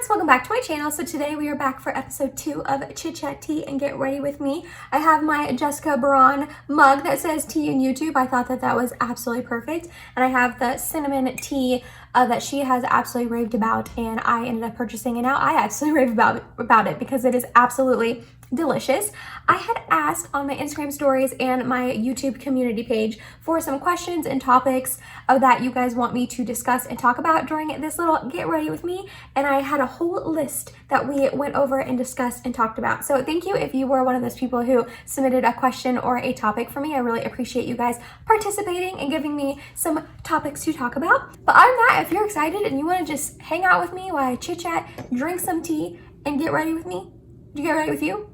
friends, welcome back to my channel. So today we are back for episode 2 of Chit Chat Tea and Get Ready With Me. I have my Jessica Baron mug that says tea in YouTube. I thought that that was absolutely perfect. And I have the cinnamon tea that she has absolutely raved about, and I ended up purchasing, and now I absolutely rave about it because it is absolutely delicious. I had asked on my Instagram stories and my YouTube community page for some questions and topics that you guys want me to discuss and talk about during this little Get Ready With Me, and I had a whole list that we went over and discussed and talked about. So thank you if you were one of those people who submitted a question or a topic for me. I really appreciate you guys participating and giving me some topics to talk about. But other than that, if you're excited and you want to just hang out with me while I chit chat, drink some tea, and get ready with me, do you get ready with you?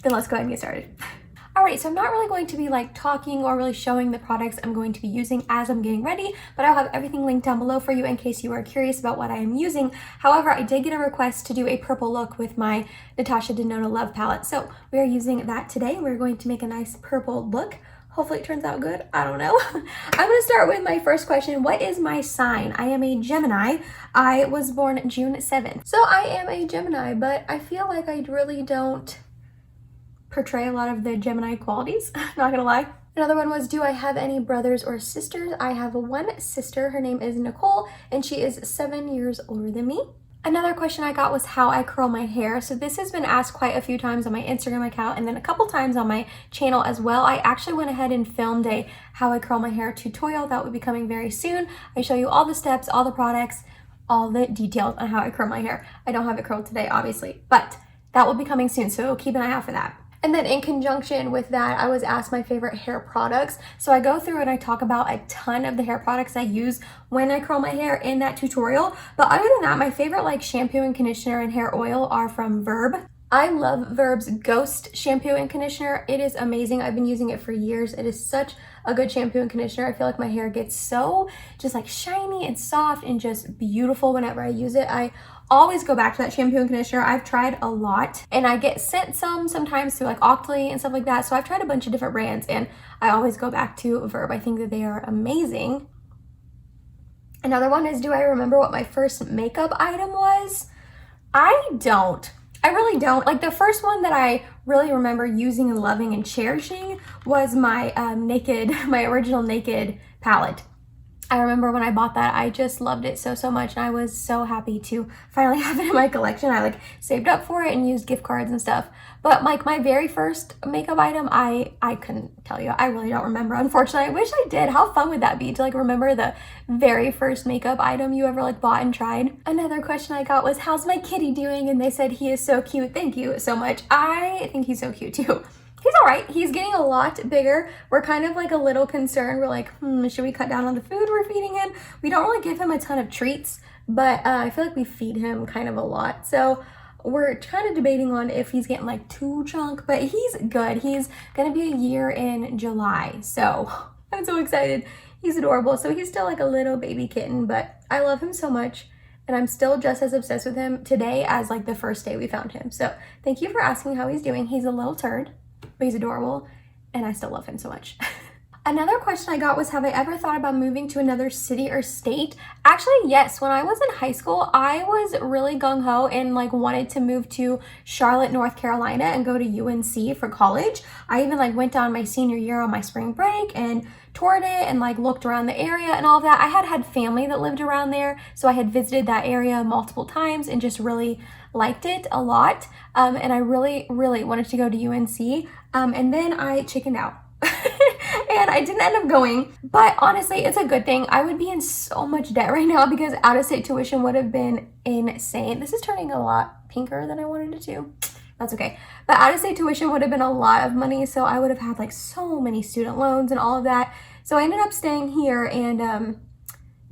Then let's go ahead and get started. Alright, so I'm not really going to be like talking or really showing the products I'm going to be using as I'm getting ready, but I'll have everything linked down below for you in case you are curious about what I am using. However, I did get a request to do a purple look with my Natasha Denona Love palette, so we are using that today. We're going to make a nice purple look. Hopefully it turns out good. I don't know. I'm going to start with my first question. What is my sign? I am a Gemini. I was born June 7th. So I am a Gemini, but I feel like I really don't portray a lot of the Gemini qualities, not gonna lie. Another one was, do I have any brothers or sisters? I have one sister. Her name is Nicole, and she is 7 years older than me. Another question I got was how I curl my hair. So this has been asked quite a few times on my Instagram account and then a couple times on my channel as well. I actually went ahead and filmed a how I curl my hair tutorial that will be coming very soon. I show you all the steps, all the products, all the details on how I curl my hair. I don't have it curled today, obviously, but that will be coming soon, so keep an eye out for that. And then in conjunction with that, I was asked my favorite hair products. So I go through and I talk about a ton of the hair products I use when I curl my hair in that tutorial. But other than that, my favorite like shampoo and conditioner and hair oil are from Verb. I love Verb's Ghost shampoo and conditioner. It is amazing. I've been using it for years. It is such a good shampoo and conditioner. I feel like my hair gets so just like shiny and soft and just beautiful whenever I use it. I always go back to that shampoo and conditioner. I've tried a lot, and I get sent sometimes through like Octoly and stuff like that. So I've tried a bunch of different brands, and I always go back to Verb. I think that they are amazing. Another one is, do I remember what my first makeup item was? I don't. I really don't. Like the first one that I really remember using and loving and cherishing was my my original Naked palette. I remember when I bought that, I just loved it so much, and I was so happy to finally have it in my collection. I like saved up for it and used gift cards and stuff. But like my very first makeup item, I couldn't tell you. I really don't remember, unfortunately. I wish I did. How fun would that be to like remember the very first makeup item you ever like bought and tried? Another question I got was, how's my kitty doing? And they said he is so cute. Thank you so much. I think he's so cute too. He's all right. He's getting a lot bigger. We're kind of like a little concerned. We're like, should we cut down on the food we're feeding him? We don't really give him a ton of treats, but I feel like we feed him kind of a lot. So we're kind of debating on if he's getting like too chunk, but he's good. He's going to be a year in July. So I'm so excited. He's adorable. So he's still like a little baby kitten, but I love him so much. And I'm still just as obsessed with him today as like the first day we found him. So thank you for asking how he's doing. He's a little turd, but he's adorable, and I still love him so much. Another question I got was, have I ever thought about moving to another city or state? Actually, yes. When I was in high school, I was really gung-ho and like wanted to move to Charlotte, North Carolina and go to UNC for college. I even like went down my senior year on my spring break and toured it and like looked around the area and all of that. I had family that lived around there, so I had visited that area multiple times and just really liked it a lot. And I really wanted to go to UNC. And then I chickened out. And I didn't end up going, but honestly, it's a good thing. I would be in so much debt right now because out-of-state tuition would have been insane. This is turning a lot pinker than I wanted it to. That's okay. But out-of-state tuition would have been a lot of money, so I would have had like so many student loans and all of that. So I ended up staying here and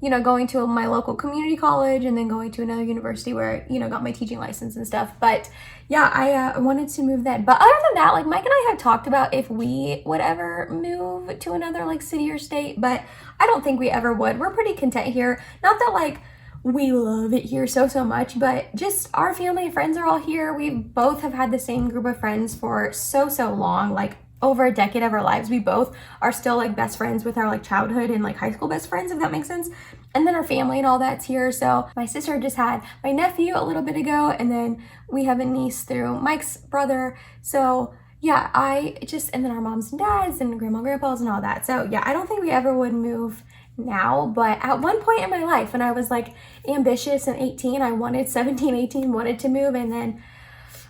you know, going to my local community college and then going to another university where, you know, got my teaching license and stuff. But yeah, I wanted to move then. But other than that, like Mike and I have talked about if we would ever move to another like city or state, but I don't think we ever would. We're pretty content here. Not that like we love it here so much, but just our family and friends are all here. We both have had the same group of friends for so long, like over a decade of our lives. We both are still like best friends with our like childhood and like high school best friends, if that makes sense. And then our family and all that's here. So my sister just had my nephew a little bit ago, and then we have a niece through Mike's brother. So yeah, and then our moms and dads and grandma and grandpas and all that. So yeah, I don't think we ever would move now, but at one point in my life when I was like ambitious and 18, I wanted 17, 18, wanted to move, and then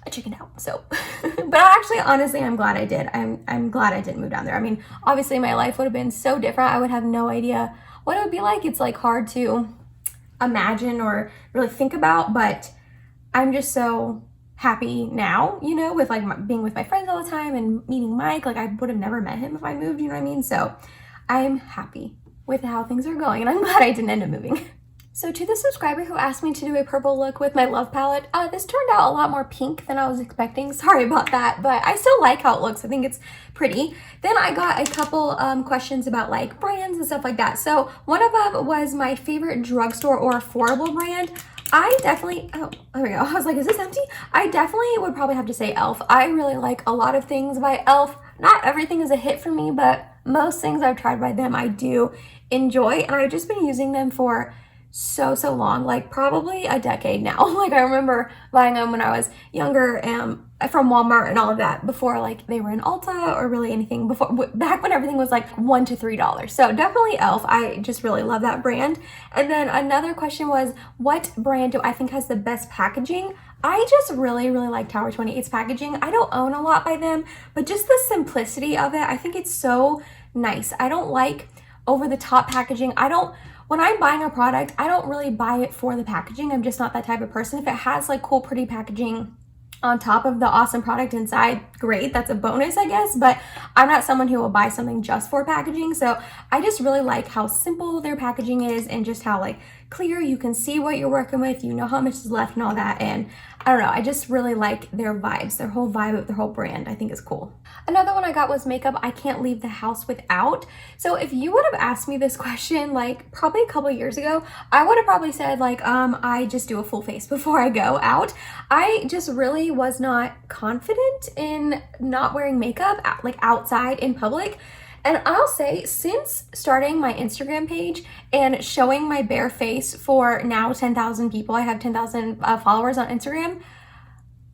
I chickened out. So, but actually, honestly, I'm glad I did. I'm glad I didn't move down there. I mean, obviously my life would have been so different. I would have no idea what it would be like. It's like hard to imagine or really think about, but I'm just so happy now, you know, with like being with my friends all the time and meeting Mike. Like I would have never met him if I moved, you know what I mean? So I'm happy with how things are going, and I'm glad I didn't end up moving. So to the subscriber who asked me to do a purple look with my Love palette, this turned out a lot more pink than I was expecting. Sorry about that, but I still like how it looks. I think it's pretty. Then I got a couple questions about like brands and stuff like that. So one of them was my favorite drugstore or affordable brand. I definitely, oh, there we go. I was like, is this empty? I definitely would probably have to say e.l.f. I really like a lot of things by e.l.f. Not everything is a hit for me, but most things I've tried by them I do enjoy, and I've just been using them for so long, like probably a decade now. Like I remember buying them when I was younger from Walmart and all of that, before like they were in Ulta or really anything, before back when everything was like $1 to $3. So definitely e.l.f. I just really love that brand. And then another question was, what brand do I think has the best packaging? I just really like Tower 28's packaging. I don't own a lot by them, but just the simplicity of it, I think it's so nice. I don't like over the top packaging. When I'm buying a product, I don't really buy it for the packaging. I'm just not that type of person. If it has like cool, pretty packaging on top of the awesome product inside, great, that's a bonus, I guess, but I'm not someone who will buy something just for packaging. So I just really like how simple their packaging is, and just how like clear, you can see what you're working with, you know how much is left and all that. And I don't know, I just really like their vibes, their whole vibe of their whole brand, I think is cool. Another one I got was makeup I can't leave the house without. So if you would have asked me this question like probably a couple years ago, I would have probably said like, I just do a full face before I go out. I just really was not confident in not wearing makeup like outside in public. And I'll say, since starting my Instagram page and showing my bare face for now 10,000 people, I have 10,000 followers on Instagram,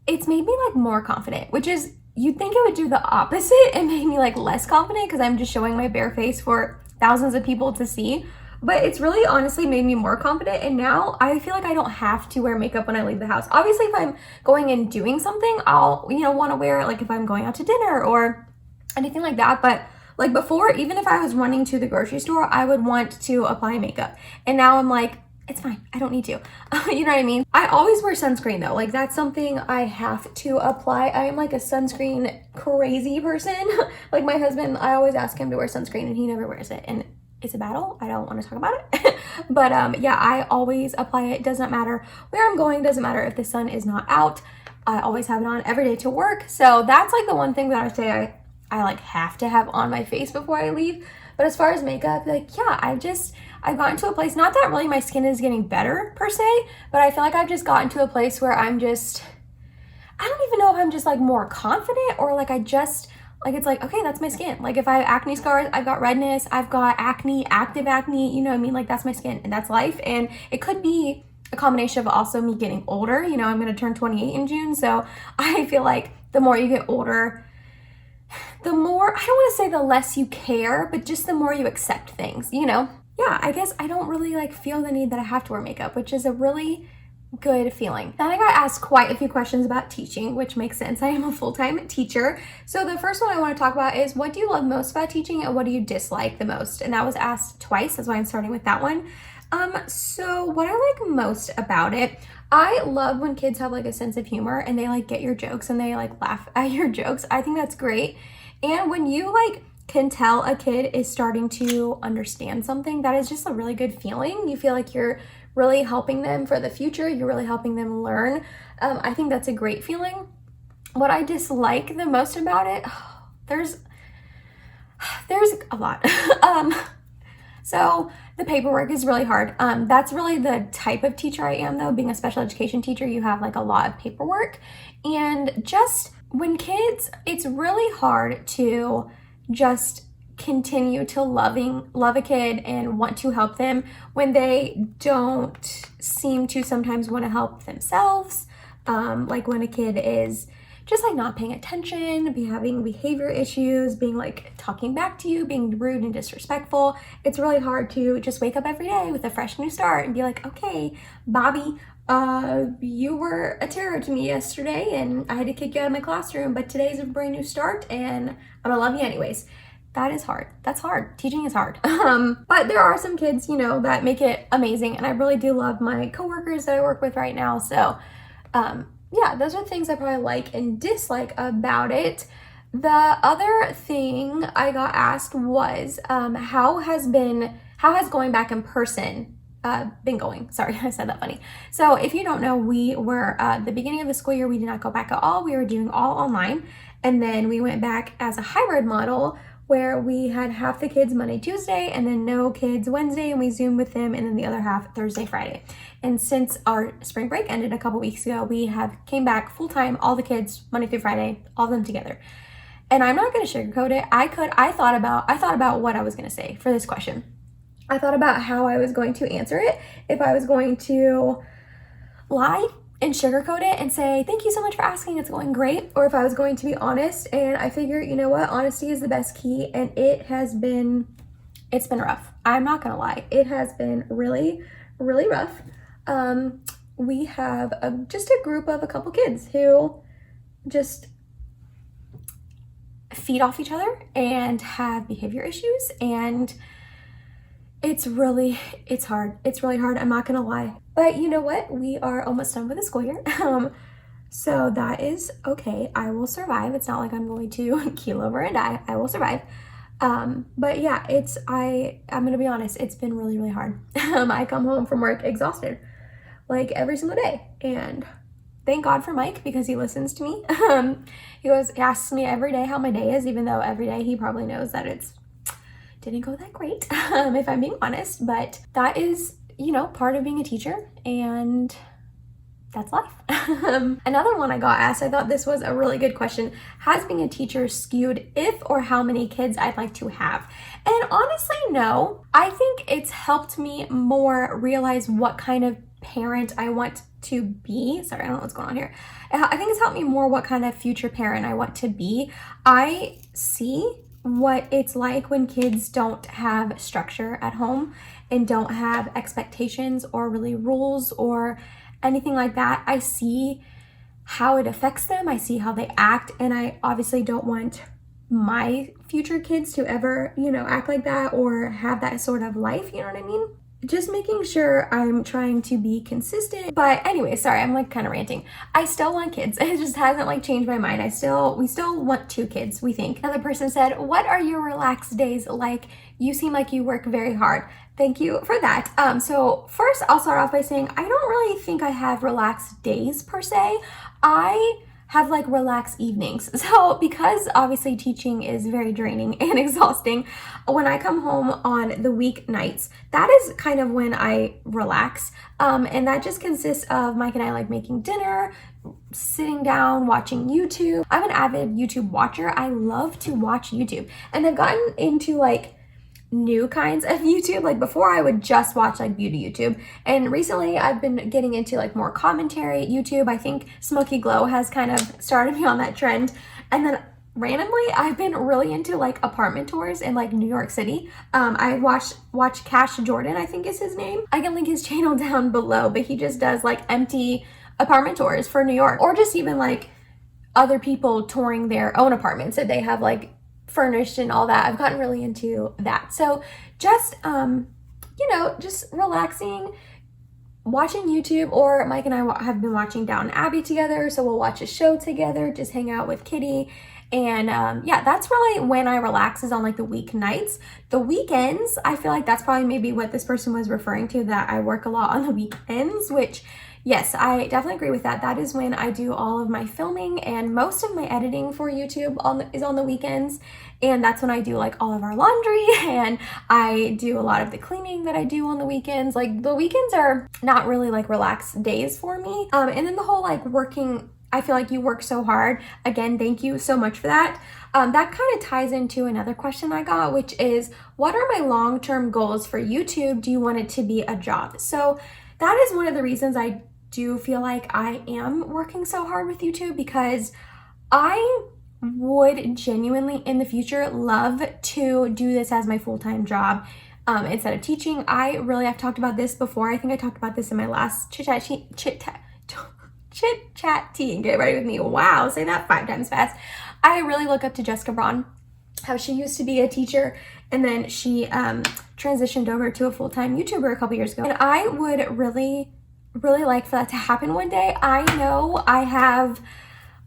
it's made me like more confident, which is, you'd think it would do the opposite and make me like less confident because I'm just showing my bare face for thousands of people to see. But it's really honestly made me more confident, and now I feel like I don't have to wear makeup when I leave the house. Obviously, if I'm going and doing something, I'll, want to wear it, like if I'm going out to dinner or anything like that. But like before, even if I was running to the grocery store, I would want to apply makeup. And now I'm like, it's fine, I don't need to. You know what I mean? I always wear sunscreen though. Like that's something I have to apply. I am like a sunscreen crazy person. Like my husband, I always ask him to wear sunscreen and he never wears it. And it's a battle. I don't want to talk about it. But yeah, I always apply it. Doesn't matter where I'm going. Doesn't matter if the sun is not out. I always have it on every day to work. So that's like the one thing that I would say I like have to have on my face before I leave. But as far as makeup, like, yeah, I've gotten to a place, not that really my skin is getting better per se, but I feel like I've just gotten to a place where I don't even know if I'm just like more confident, or like it's like, okay, that's my skin. Like if I have acne scars, I've got redness, I've got acne, active acne, you know what I mean? Like that's my skin and that's life. And it could be a combination of also me getting older. I'm going to turn 28 in June. So I feel like the more you get older, the more, I don't want to say the less you care, but just the more you accept things, Yeah, I guess I don't really like feel the need that I have to wear makeup, which is a really good feeling. Then I got asked quite a few questions about teaching, which makes sense. I am a full-time teacher. So the first one I want to talk about is, what do you love most about teaching and what do you dislike the most? And that was asked twice. That's why I'm starting with that one. So what I like most about it, I love when kids have like a sense of humor and they like get your jokes and they like laugh at your jokes. I think that's great. And when you like can tell a kid is starting to understand something, that is just a really good feeling. You feel like you're really helping them for the future. You're really helping them learn. I think that's a great feeling. What I dislike the most about it, there's a lot. So the paperwork is really hard. That's really the type of teacher I am though. Being a special education teacher, you have like a lot of paperwork, and just when kids, it's really hard to just continue to love a kid and want to help them when they don't seem to sometimes want to help themselves. Like when a kid is just like not paying attention, having behavior issues, being like talking back to you, being rude and disrespectful. It's really hard to just wake up every day with a fresh new start and be like, okay, Bobby, you were a terror to me yesterday and I had to kick you out of my classroom, but today's a brand new start and I'm gonna love you anyways. That is hard. That's hard. Teaching is hard. But there are some kids, you know, that make it amazing. And I really do love my coworkers that I work with right now. So, yeah, those are things I probably like and dislike about it. The other thing I got asked was, how has going back in person been going? Sorry, I said that funny. So if you don't know, we were, the beginning of the school year, we did not go back at all. We were doing all online. And then we went back as a hybrid model where we had half the kids Monday, Tuesday, and then no kids Wednesday, and we Zoomed with them, and then the other half Thursday, Friday. And since our spring break ended a couple weeks ago, we have came back full-time, all the kids, Monday through Friday, all of them together. And I'm not gonna sugarcoat it. I thought about what I was gonna say for this question. I thought about how I was going to answer it, if I was going to lie and sugarcoat it and say, thank you so much for asking, it's going great, or if I was going to be honest. And I figured, you know what, honesty is the best key, and it's been rough. I'm not gonna lie, it has been really, really rough. We have just a group of a couple kids who just feed off each other and have behavior issues, and it's really hard. I'm not gonna lie. But you know what? We are almost done with the school year. So that is okay. I will survive. It's not like I'm going to keel over and die. I will survive. But yeah, I'm gonna be honest, it's been really, really hard. I come home from work exhausted, like every single day. And thank God for Mike, because he listens to me. He asks me every day how my day is, even though every day he probably knows that it's didn't go that great, if I'm being honest, but that is, you know, part of being a teacher, and that's life. Another one I got asked, I thought this was a really good question. Has being a teacher skewed if or how many kids I'd like to have? And honestly, no. I think it's helped me more realize what kind of parent I want to be. Sorry, I don't know what's going on here. I think it's helped me more what kind of future parent I want to be. I see what it's like when kids don't have structure at home and don't have expectations or really rules or anything like that. I see how it affects them. I see how they act, and I obviously don't want my future kids to ever, you know, act like that or have that sort of life, you know what I mean? Just making sure I'm trying to be consistent. But anyway, sorry, I'm like kind of ranting. I still want kids. It just hasn't like changed my mind. We still want 2 kids, we think. Another person said, what are your relaxed days like? You seem like you work very hard. Thank you for that. So first I'll start off by saying I don't really think I have relaxed days per se. I have like relaxed evenings. So because obviously teaching is very draining and exhausting, when I come home on the weeknights, that is kind of when I relax. And that just consists of Mike and I like making dinner, sitting down, watching YouTube. I'm an avid YouTube watcher. I love to watch YouTube, and I've gotten into like new kinds of YouTube. Like before I would just watch like beauty YouTube, and recently I've been getting into like more commentary YouTube. I think Smoky Glow has kind of started me on that trend. And then randomly I've been really into like apartment tours in like New York City. I watch Cash Jordan, I think is his name. I can link his channel down below, but he just does like empty apartment tours for New York, or just even like other people touring their own apartments that they have like furnished and all that. I've gotten really into that. So just, you know, just relaxing, watching YouTube, or Mike and I have been watching Downton Abbey together. So we'll watch a show together, just hang out with Kitty. And yeah, that's really when I relax, is on like the weeknights. The weekends, I feel like that's probably maybe what this person was referring to, that I work a lot on the weekends, which yes, I definitely agree with that. That is when I do all of my filming, and most of my editing for YouTube is on the weekends. And that's when I do like all of our laundry, and I do a lot of the cleaning that I do on the weekends. Like the weekends are not really like relaxed days for me. And then the whole like working I feel like you work so hard. Again, thank you so much for that. That kind of ties into another question I got, which is, what are my long-term goals for YouTube? Do you want it to be a job? So that is one of the reasons I do feel like I am working so hard with YouTube, because I would genuinely in the future love to do this as my full-time job. Instead of teaching. I've talked about this before. I think I talked about this in my last chit chat tea and get ready with me. Wow, say that 5 times fast. I really look up to Jessica Braun, how she used to be a teacher and then she transitioned over to a full-time YouTuber a couple years ago. And I would really like for that to happen one day. I know I have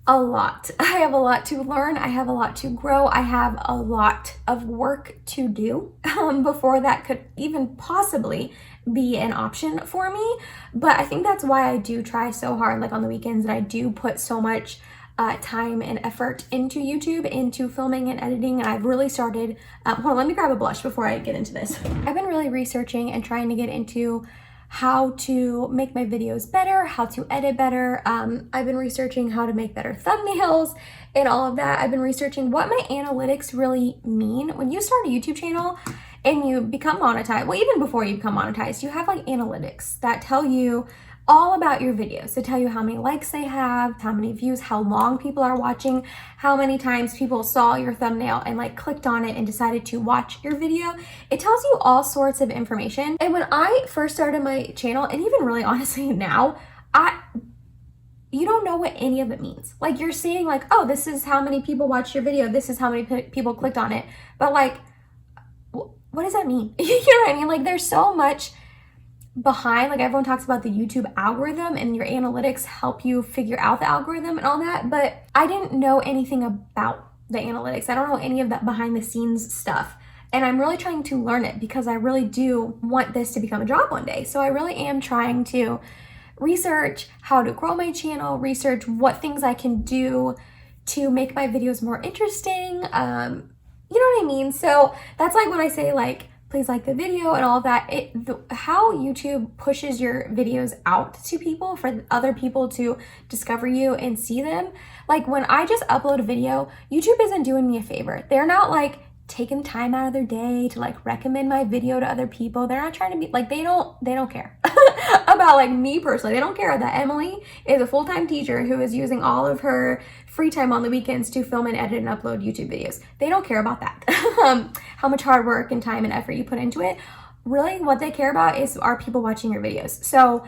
a lot. I have a lot to learn. I have a lot to grow. I have a lot of work to do before that could even possibly be an option for me. But I think that's why I do try so hard, like on the weekends, and I do put so much time and effort into YouTube, into filming and editing. And I've really started, hold on, let me grab a blush before I get into this. I've been really researching and trying to get into how to make my videos better, how to edit better. I've been researching how to make better thumbnails and all of that. I've been researching what my analytics really mean. When you start a YouTube channel and you become monetized, well, even before you become monetized, you have like analytics that tell you all about your videos. They tell you how many likes they have, how many views, how long people are watching, how many times people saw your thumbnail and like clicked on it and decided to watch your video. It tells you all sorts of information. And when I first started my channel, and even really honestly now, you don't know what any of it means. Like you're seeing like, oh, this is how many people watched your video. This is how many people clicked on it. But like, what does that mean? You know what I mean? Like there's so much behind, like everyone talks about the YouTube algorithm and your analytics help you figure out the algorithm and all that, but I didn't know anything about the analytics. I don't know any of that behind the scenes stuff. And I'm really trying to learn it because I really do want this to become a job one day. So I really am trying to research how to grow my channel, research what things I can do to make my videos more interesting. You know what I mean? So that's like when I say like, please like the video and all of that. How YouTube pushes your videos out to people for other people to discover you and see them. Like when I just upload a video, YouTube isn't doing me a favor. They're not like taking time out of their day to like recommend my video to other people. They're not trying to be like, they don't care about like me personally. They don't care that Emily is a full-time teacher who is using all of her free time on the weekends to film and edit and upload YouTube videos. They don't care about that. How much hard work and time and effort you put into it. Really what they care about are people watching your videos. So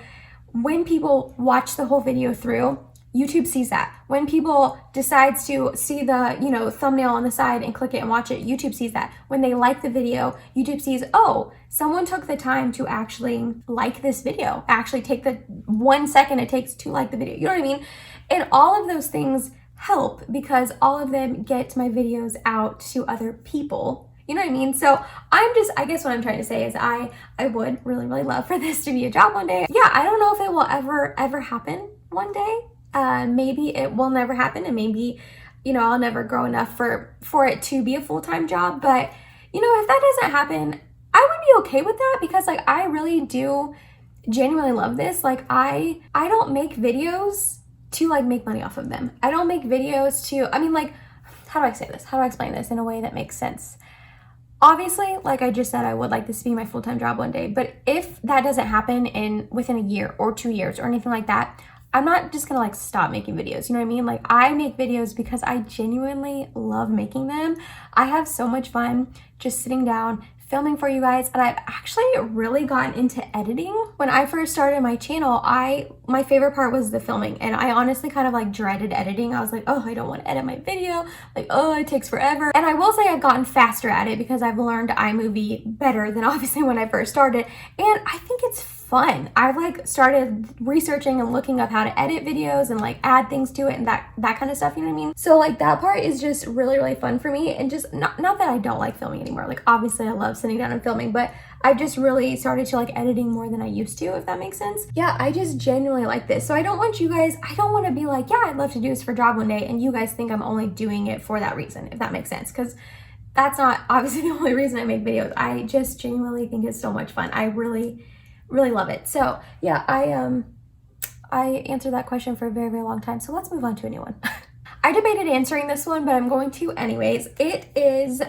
when people watch the whole video through, YouTube sees that. When people decides to see the, thumbnail on the side and click it and watch it, YouTube sees that. When they like the video, YouTube sees, oh, someone took the time to actually like this video, actually take the 1 second it takes to like the video. You know what I mean? And all of those things help because all of them get my videos out to other people. You know what I mean? So I guess what I'm trying to say is I would really love for this to be a job one day. Yeah, I don't know if it will ever happen one day. Maybe it will never happen and maybe, I'll never grow enough for it to be a full-time job. But, if that doesn't happen, I would be okay with that because like I really do genuinely love this. Like I don't make videos to like make money off of them. I don't make videos how do I say this? How do I explain this in a way that makes sense? Obviously, like I just said, I would like this to be my full-time job one day. But if that doesn't happen within a year or 2 years or anything like that, I'm not just gonna like stop making videos. You know what I mean? Like I make videos because I genuinely love making them. I have so much fun just sitting down, filming for you guys, and I've actually really gotten into editing. When I first started my channel, my favorite part was the filming, and I honestly kind of like dreaded editing. I was like, oh, I don't want to edit my video. Like, oh, it takes forever. And I will say I've gotten faster at it because I've learned iMovie better than obviously when I first started, and I think it's fun. I've like started researching and looking up how to edit videos and like add things to it and that kind of stuff, you know what I mean? So like that part is just really fun for me, and just not that I don't like filming anymore. Like obviously I love sitting down and filming, but I've just really started to like editing more than I used to, if that makes sense. Yeah, I just genuinely like this. So I don't want to be like, yeah, I'd love to do this for a job one day, and you guys think I'm only doing it for that reason, if that makes sense. Because that's not obviously the only reason I make videos. I just genuinely think it's so much fun. I really love it. So yeah, I answered that question for a very, very long time. So let's move on to a new one. I debated answering this one, but I'm going to anyways. It is,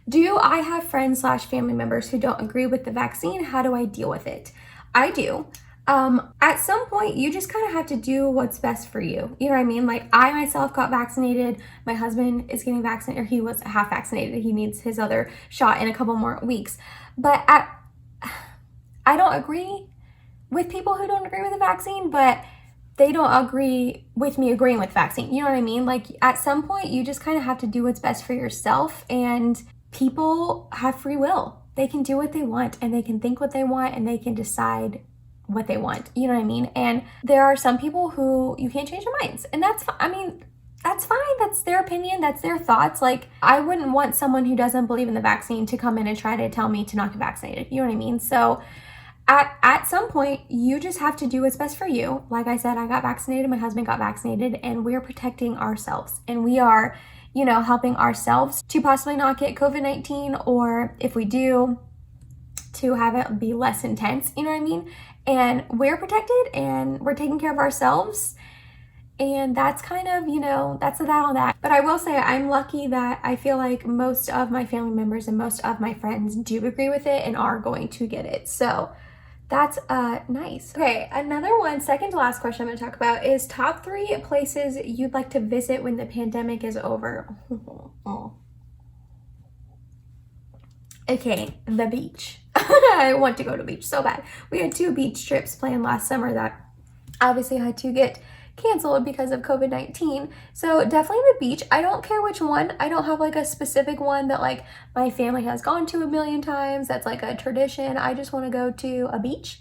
do I have friends / family members who don't agree with the vaccine? How do I deal with it? I do. At some point, you just kind of have to do what's best for you. You know what I mean? Like, I myself got vaccinated. My husband is getting vaccinated, or he was half vaccinated. He needs his other shot in a couple more weeks. But I don't agree with people who don't agree with the vaccine, but they don't agree with me agreeing with the vaccine. You know what I mean? Like, at some point, you just kind of have to do what's best for yourself, and people have free will. They can do what they want, and they can think what they want, and they can decide what they want. You know what I mean? And there are some people who you can't change their minds, and that's fine. I mean, that's fine. That's their opinion. That's their thoughts. Like, I wouldn't want someone who doesn't believe in the vaccine to come in and try to tell me to not get vaccinated. You know what I mean? So at some point, you just have to do what's best for you. Like I said, I got vaccinated, my husband got vaccinated, and we're protecting ourselves. And we are, you know, helping ourselves to possibly not get COVID-19, or if we do, to have it be less intense. You know what I mean? And we're protected, and we're taking care of ourselves. And that's kind of, you know, that's that on that. But I will say I'm lucky that I feel like most of my family members and most of my friends do agree with it and are going to get it. So that's nice. Okay, another one, second to last question I'm going to talk about is top 3 places you'd like to visit when the pandemic is over. Okay, the beach. I want to go to the beach so bad. We had 2 beach trips planned last summer that obviously had to get canceled because of COVID-19. So definitely the beach. I don't care which one. I don't have like a specific one that like my family has gone to a million times. That's like a tradition. I just want to go to a beach.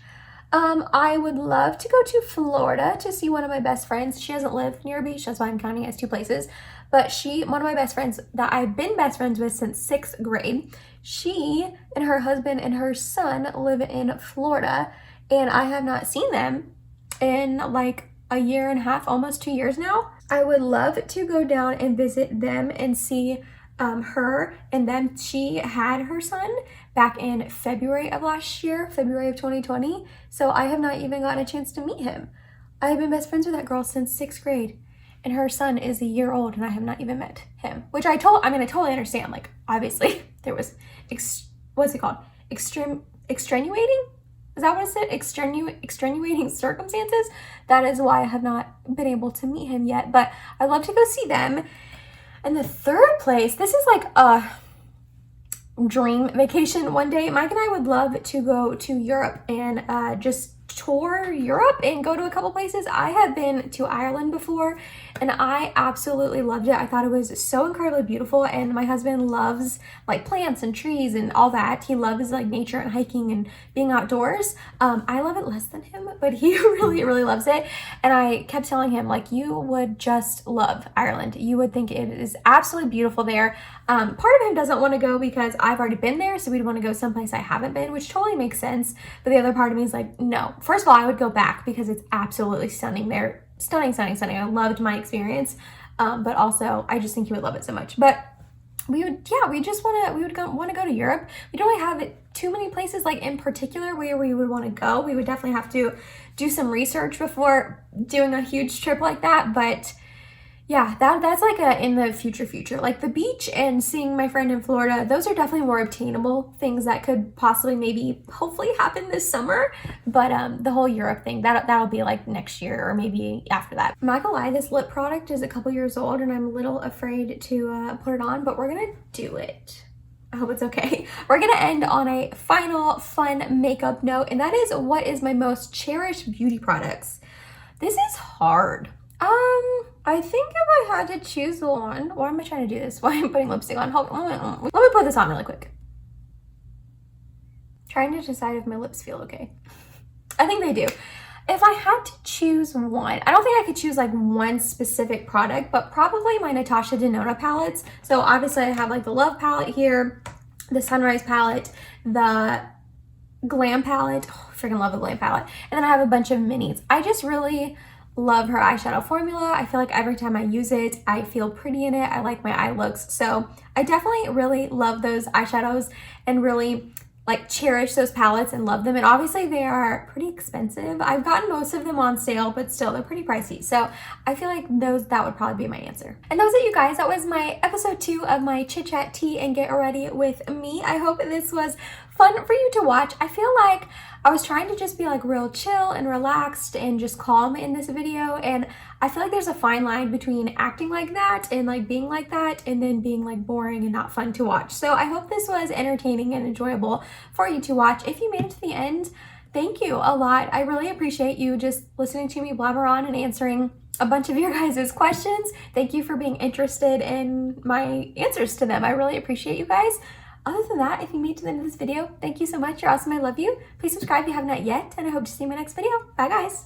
I would love to go to Florida to see one of my best friends. She doesn't live near a beach. That's why I'm counting it as 2 places. But one of my best friends that I've been best friends with since 6th grade, she and her husband and her son live in Florida, and I have not seen them in like a year and a half, almost 2 years now. I would love to go down and visit them and see her and them. She had her son back in February of last year, February of 2020. So I have not even gotten a chance to meet him. I have been best friends with that girl since 6th grade, and her son is a year old, and I have not even met him, which I totally understand. Like, obviously there was, what's it called? Extenuating? Is that what it said? Extenuating circumstances. That is why I have not been able to meet him yet, but I'd love to go see them. And the third place, this is like a dream vacation one day. Mike and I would love to go to Europe and just tour Europe and go to a couple places. I have been to Ireland before, and I absolutely loved it. I thought it was so incredibly beautiful, and my husband loves like plants and trees and all that. He loves like nature and hiking and being outdoors. I love it less than him, but he really, really loves it. And I kept telling him, like, you would just love Ireland. You would think it is absolutely beautiful there. Part of him doesn't want to go because I've already been there, so we'd want to go someplace I haven't been, which totally makes sense. But the other part of me is like, no. First of all, I would go back because it's absolutely stunning there. Stunning. I loved my experience. But also, I just think you would love it so much. But we would want to go to Europe. We don't really have too many places like in particular where we would want to go. We would definitely have to do some research before doing a huge trip like that. But yeah, that's like in the future. Like the beach and seeing my friend in Florida, those are definitely more obtainable things that could possibly maybe hopefully happen this summer. But the whole Europe thing, that'll be like next year or maybe after that. I'm not gonna lie, this lip product is a couple years old and I'm a little afraid to put it on, but we're gonna do it. I hope it's okay. We're gonna end on a final fun makeup note, and that is, what is my most cherished beauty products? This is hard. I think if I had to choose one, why am I trying to do this? Why am I putting lipstick on? Hold on. Let me put this on really quick. Trying to decide if my lips feel okay. I think they do. If I had to choose one, I don't think I could choose like one specific product, but probably my Natasha Denona palettes. So obviously I have like the Love palette here, the Sunrise palette, the Glam palette. Oh, I freaking love the Glam palette. And then I have a bunch of minis. I just really love her eyeshadow formula. I feel like every time I use it, I feel pretty in it. I like my eye looks. So I definitely really love those eyeshadows and really like cherish those palettes and love them. And obviously they are pretty expensive. I've gotten most of them on sale, but still they're pretty pricey. So I feel like that would probably be my answer. And that was it, you guys. That was my episode 2 of my Chit Chat Tea and Get Ready With Me. I hope this was fun for you to watch. I feel like I was trying to just be like real chill and relaxed and just calm in this video, and I feel like there's a fine line between acting like that and like being like that and then being like boring and not fun to watch. So I hope this was entertaining and enjoyable for you to watch. If you made it to the end, thank you a lot. I really appreciate you just listening to me blabber on and answering a bunch of your guys' questions. Thank you for being interested in my answers to them. I really appreciate you guys. Other than that, if you made it to the end of this video, thank you so much. You're awesome. I love you. Please subscribe if you have not yet, and I hope to see you in my next video. Bye, guys.